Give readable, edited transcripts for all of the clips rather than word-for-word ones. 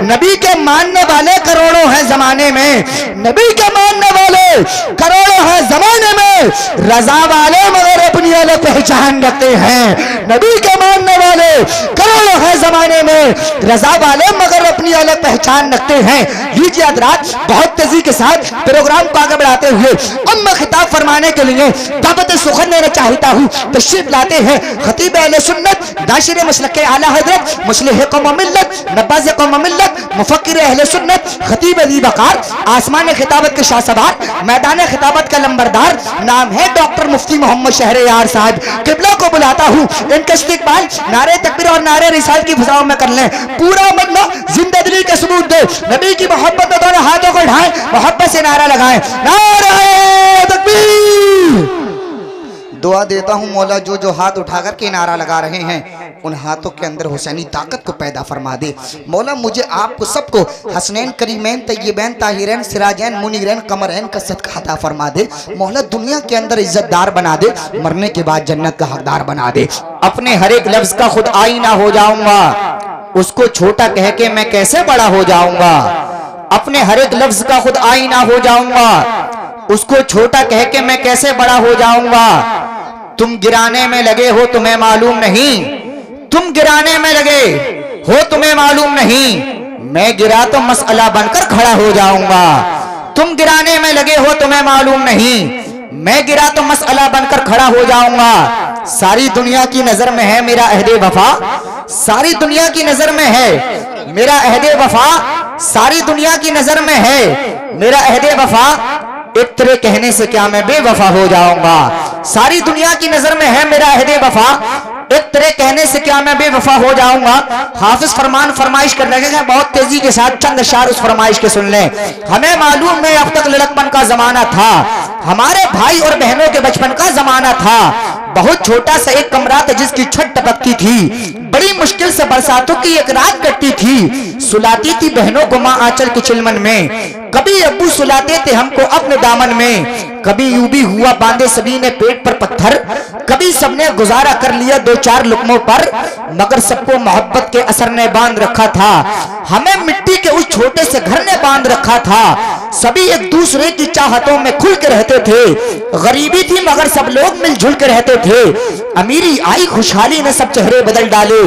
नबी के मानने वाले करोड़ों हैं जमाने में, नबी के मानने वाले करोड़ों हैं जमाने में, रजा वाले मगर अपनी अलग पहचान रखते हैं। नबी के मानने वाले करोड़ों हैं जमाने में, रजा वाले मगर अपनी अलग पहचान रखते हैं। लीजिए हज़रात, बहुत तेजी के साथ प्रोग्राम को आगे बढ़ाते हुए अब मैं खिताब फरमाने के लिए दावत सुखन देना चाहता हूँ। तशरीफ लाते हैं खतीब अहले सुन्नत, नाशिर मसलक के आला हजरत, मुस्लिह कौम मिल्लत, नवाज़ कौम मिल्लत, मुफक्किर अहले सुन्नत, खतीब अली वकार, आसमान खिताबत के शाहसवार, मैदान खिताबत का लंबरदार, नाम है डॉक्टर मुफ्ती मोहम्मद शहरयार साहब। किबला को बुलाता हूँ, इनका इस्तिकबाल नारे तकबीर और नारे रिसालत की फिजाओं में कर लें। पूरा मजमा जिंदा दिली का सबूत दे, नबी की मोहब्बत में दोनों हाथों को उठाएं, मोहब्बत से नारा लगाएं, नारे तकबीर। दुआ देता हूँ मौला जो जो हाथ उठाकर के नारा लगा रहे हैं उन हाथों के अंदर हुसैनी ताकत को पैदा फरमा दे। मौला मुझे आपको सबको हसनैन, करीमैन, तय्यबैन, ताहिरैन, सिराजैन, मुनीरैन, कमरैन का सदका अता फरमा दे। मौला दुनिया के अंदर इज्जतदार बना दे, मरने के बाद जन्नत का हकदार बना दे। अपने हर एक लफ्ज का खुद आईना हो जाऊंगा, उसको छोटा कह के मैं कैसे बड़ा हो जाऊंगा। अपने हर एक लफ्ज का खुद आईना हो जाऊंगा, उसको छोटा कह के मैं कैसे बड़ा हो जाऊंगा। तुम गिराने में लगे हो तुम्हें मालूम नहीं, तुम गिराने में लगे हो तुम्हें मालूम नहीं, मैं गिरा तो मसला बनकर खड़ा हो जाऊंगा। तुम गिराने में लगे हो तुम्हें मालूम नहीं, मैं गिरा तो मसला बनकर खड़ा हो जाऊंगा। सारी दुनिया की नजर में है मेरा अहदे वफा, सारी दुनिया की नजर में है मेरा अहदे वफा, सारी दुनिया की नजर में है मेरा अहदे वफा। एक तेरे कहने से क्या मैं बेवफा हो जाऊंगा। सारी दुनिया की नजर में है मेरा अहदे वफा, एक तेरे कहने से क्या मैं बेवफा हो जाऊंगा। हाफिज फरमान फरमाइश कर रहे हैं, बहुत तेजी के साथ चंद अशार उस फरमाइश के सुन लें। हमें मालूम है अब तक लड़कपन का जमाना था, हमारे भाई और बहनों के बचपन का जमाना था। बहुत छोटा सा एक कमरा था जिसकी छत टपकती थी, बड़ी मुश्किल से बरसातों की एक रात कटती थी। सुलाती थी बहनों को माँ आंचल के चिलमन में, कभी अब्बू सुलाते थे हमको अपने दामन में। कभी यूं भी हुआ बांधे सभी ने पेट पर पत्थर, कभी सबने गुजारा कर लिया दो चार लुकमों पर, मगर सबको मोहब्बत के असर ने बांध रखा था। हमें मिट्टी के उस छोटे से घर ने बांध रखा था। सभी एक दूसरे की चाहतों में खुल के रहते थे। गरीबी थी मगर सब लोग मिलजुल के रहते थे। अमीरी आई खुशहाली ने सब चेहरे बदल डाले,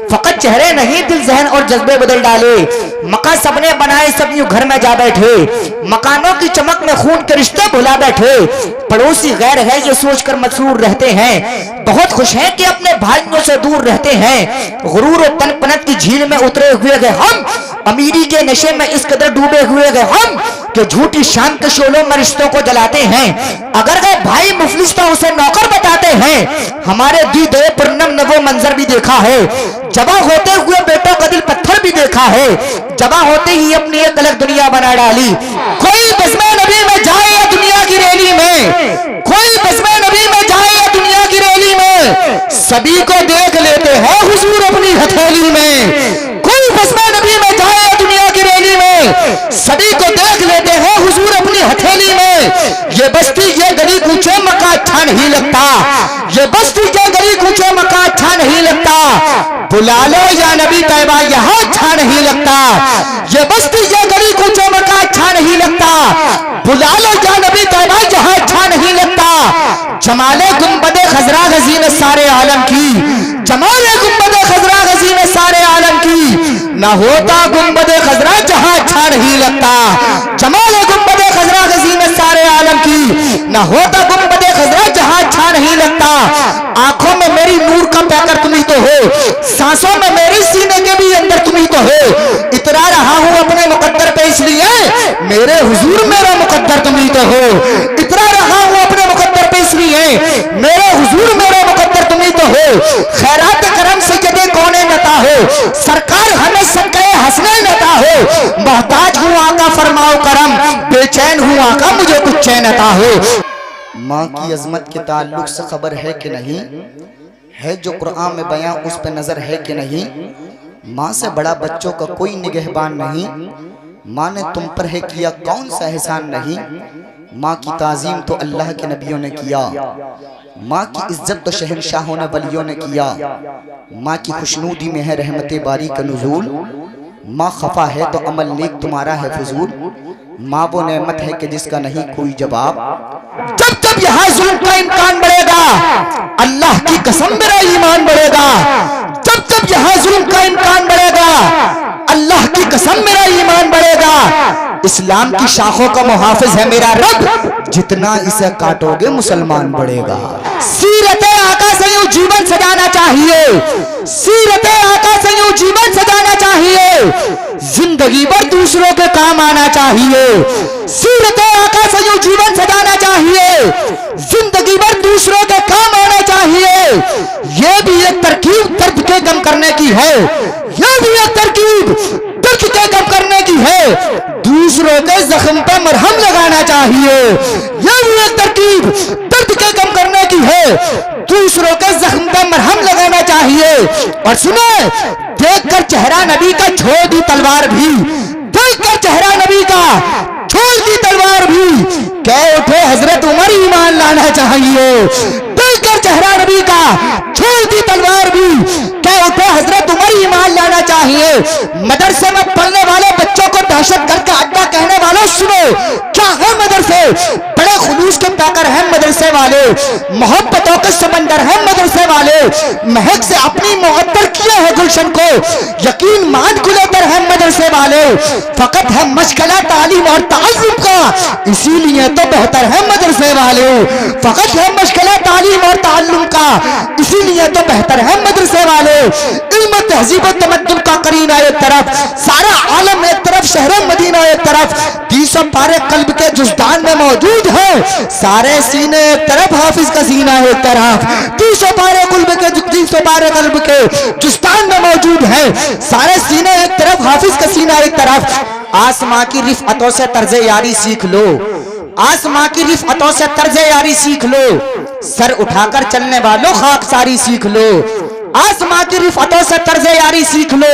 फकत चेहरे नहीं दिल जहन और जज्बे बदल डाले। मकान सबने बनाए सब यूं घर में जा बैठे, मकानों की चमक में खून के रिश्ते भुला बैठे। पड़ोसी गैर है ये सोचकर मसरूर रहते हैं, बहुत खुश हैं कि अपने भाइयों से दूर रहते हैं। गुरूर और तनपनत की झील में उतरे हुए गए हम, अमीरी के नशे में इस कदर डूबे हुए गए हम कि झूठी शान के शोलों में रिश्तों को जलाते हैं। अगर गए भाई मुफलिस तो उसे नौकर बताते हैं। हमारे दीदे पुरनम ने वो मंजर भी देखा है, जवां होते हुए बेटों का दिल पत्थर भी देखा है। जवां होते ही अपनी एक अलग दुनिया बना डाली। कोई बज़्म नबी में जाए या दुनिया की रैली में, कोई बज़्म नबी में जाए या दुनिया की रैली में, सभी को देख लेते हैं हुजूर अपनी हथेली में। कोई बज़्म नबी में जाए या दुनिया की रैली में, सभी को देख लेते हैं हुजूर अपनी हथेली में। ये बस्ती ये गली कूचे मका अच्छा नहीं लगता, ये बस्ती ये गली कूचे मका अच्छा नहीं लगता। बुला लो या नबी तैयबा यहाँ अच्छा नहीं लगता, ये बस्ती ये गली कूचे मका अच्छा नहीं लगता। बुला लो या नबी तैयबा यहाँ अच्छा नहीं लगता। जमाले गुंबदे खजरा गजी में सारे आलम की, जमाले गुंबदे खजरा गजी में सारे आलम की, ना होता गुंबदे खजरा जहाँ अच्छा नहीं लगता। जमाले गुंबदे खजरा गजी में सारे आलम की, ना होता गुंबदे खजरा जहाँ अच्छा नहीं लगता। आंखों में मेरी नूर का पैकर तुम ही तो हो, सांसों में मेरी सीने के भी अंदर तुम ही तो हो। इतरा रहा हूँ अपने मुकद्दर पे इसलिए मेरे हुजूर मेरा मुकद्दर तुम ही तो हो। इतरा रहा हूँ अपने मुकद्दर पे इसलिए मेरे हुजूर मेरा मुकद्दर तुम ही तो हो। खैरात करम से जदे कौने नता हो, सरकार हमें सबके हंसने नता हो। मोहताज हूँ आका फरमाओ करम, बेचैन हूँ आका मुझे कुछ चैन अता हो। माँ की अजमत के ताल्लुक से खबर है कि नहीं, है जो कुरान में बयां उस पे नजर है कि नहीं। माँ से बड़ा बच्चों का कोई निगहबान नहीं, माँ ने तुम पर है किया कौन सा एहसान नहीं। माँ की ताजीम तो अल्लाह के नबियों ने किया, माँ की इज्जत तो शहनशाहों ने वलियों ने किया। माँ की खुशनूदी में है रहमत बारी का नुज़ूल, माँ खफा है तो अमल नेक तुम्हारा है फजूल, माँ वो नेमत है कि जिसका नहीं कोई जवाब। जब जब यहाँ जुल्म का इम्कान बढ़ेगा, अल्लाह की कसम मेरा ईमान बढ़ेगा। जब जब यहाँ जुल्म का इम्कान बढ़ेगा, अल्लाह की कसम मेरा ईमान बढ़ेगा। इस्लाम की शाखों का मुहाफिज है मेरा रब, जितना इसे काटोगे मुसलमान बढ़ेगा। सीरत आका से यूं जीवन सजाना चाहिए, सीरत आका से यूं जीवन सजाना चाहिए, जिंदगी भर दूसरों के काम आना चाहिए। सीरत आका से यूं जीवन सजाना चाहिए, जिंदगी भर दूसरों के काम आना चाहिए। यह भी एक तरकीब दर्द के गम करने की है, यह भी एक तरकीब दर्द के गम करने की है। दूसरों के जख्म पे मरहम लगाना चाहिए, यह भी एक तरकीब दर्द के गम करने की है। दूसरों के जख्म पे मरहम लगाना चाहिए। और सुने, देखकर चेहरा नबी का छोड़ दी तलवार भी, देखकर चेहरा नबी का छोड़ दी तलवार भी, कह उठे हजरत उमर ईमान लाना चाहिए। देखकर चेहरा नबी का छोड़ दी तलवार भी, कह उठे हजरत उमर ईमान लाना चाहिए। मदरसे में पढ़ने वाले बच्चों को दहशतगर्द का अड्डा कहने वालों सुनो, क्या है मदरसे? बड़े खुलूस के पैकर हैं मदरसे वाले, मोहब्बतों के समंदर हैं मदरसे वाले। महक से अपनी मुअत्तर किया है गुलशन को, यकीन मान गुलेतर है मदरसे वाले। फकत है मशगला तालीम और ताल्लुम का, इसीलिए तो बेहतर है मदरसे वाले। फकत है मशगला तालीम और ताल्लुम का, इसीलिए तो बेहतर है मदरसे वाले। इल्म तहजीब और तमद्दुन का करीना एक तरफ, सारा आलम एक तरफ, शहर मदीना एक तरफ, 300 पारे कल्ब के जुज़दान में मौजूद है। सारे सीने एक तरफ, हाफिज का सीना एक तरफ, 300 पारे कल्ब के 300 पारे कल्ब के जुज़दान में मौजूद है। सारे सीने एक तरफ, हाफिज का सीना एक तरफ। आसमां की रिफ़अतों से तर्ज़े यारी सीख लो, आसमां की रिफ़अतों से तर्ज़े यारी सीख लो। सर उठाकर चलने वालों खाकसारी सीख लो, आसमां की रिफ़अतों से तर्ज़े यारी सीख लो।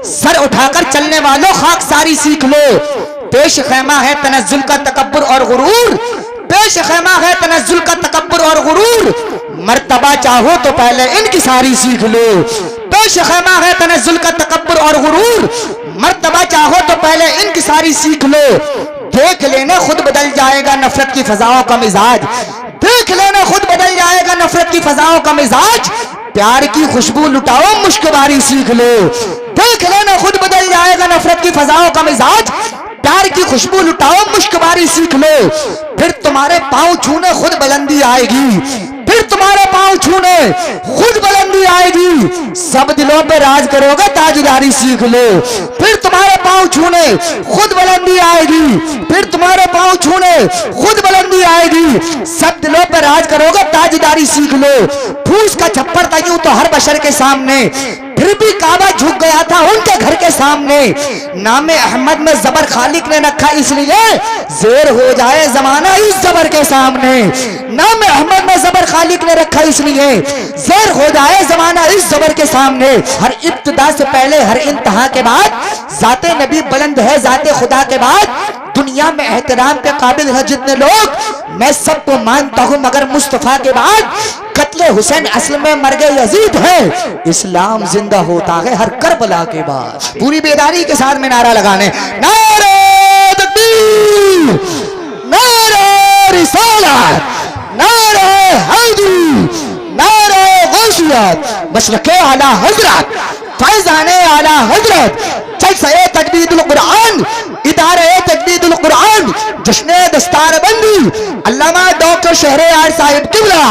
सर उठाकर चलने वालों खाकसारी सीख लो। पेश खैमा है तनज़्ज़ुल का तकब्बुर और गुरूर, पेश खैमा है तनज़्ज़ुल का तकब्बुर और गुरूर। मर्तबा चाहो तो पहले इनकिसारी सीख लो। पेश खैमा है तनज़्ज़ुल का तकब्बुर और गुरूर, मर्तबा चाहो तो पहले इनकिसारी सीख लो। देख लेना खुद बदल जाएगा नफरत की फजाओं का मिजाज, देख लेना खुद बदल जाएगा नफरत की फजाओं का मिजाज। प्यार की खुशबू लुटाओ मुश्किबारी सीख लो, देख लेना खुद बदल जाएगा नफरत की फजाओं का मिजाज। प्यार की खुशबू लुटाओ मुश्किबारी सीख लो। फिर तुम्हारे पांव छूने खुद बुलंदी आएगी, फिर तुम्हारे पांव छूने खुद बुलंदी आएगी। सब दिलों पे राज करोगे ताजदारी सीख लो। फिर तुम्हारे पांव छूने खुद बुलंदी आएगी, फिर तुम्हारे पांव छूने खुद बुलंदी आएगी। सब दिलों पे राज करोगे ताजदारी सीख लो। फूस का छप्पर था यूं तो हर बशर के सामने, फिर भी काबा झुक गया था उनके घर के सामने। नामे अहमद में जबर खालिक ने रखा इसलिए जेर हो जाए जमाना इस जबर के सामने। नामे अहमद में जबर खालिक ने रखा इसलिए जेर हो जाए जमाना इस जबर के सामने। हर इब्तिदा से पहले हर इंतहा के बाद जाते नबी बुलंद है जाते खुदा के बाद। दुनिया में एहतराम के काबिल है जितने लोग, मैं सबको मानता हूं मगर मुस्तफा के बाद। कत्ले हुसैन असल में मर गए यजीद है, इस्लाम जिंदा होता है हर करबला के बाद। पूरी बेदारी के साथ में नारा लगाने, नारे तकबीर, नारे रिसालत, नारे हैदरी, नारे गौसियत, मशरक़े आला हजरत, फैज़ाने आला हजरत, जलसे तजदीदुल कुरान, इदारे तजदीदुल कुरान, जश्न दस्तार बंदी, अल्लामा डॉक्टर शहरयार साहिब किबला।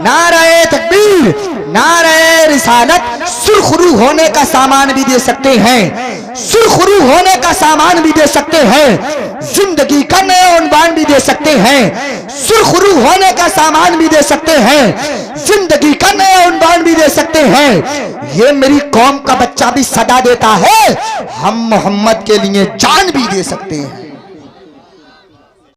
नारे तकबीर, नारे रिसालत। सुरखरू होने का सामान भी दे सकते हैं, सुरखरू होने का सामान भी दे सकते हैं, जिंदगी का नया उन्वान भी दे सकते हैं। सुरखरू होने का सामान भी दे सकते हैं, जिंदगी का नया उन्वान भी दे सकते हैं। ये मेरी कौम का बच्चा भी सदा देता है, हम मोहम्मद के लिए जान भी दे सकते हैं।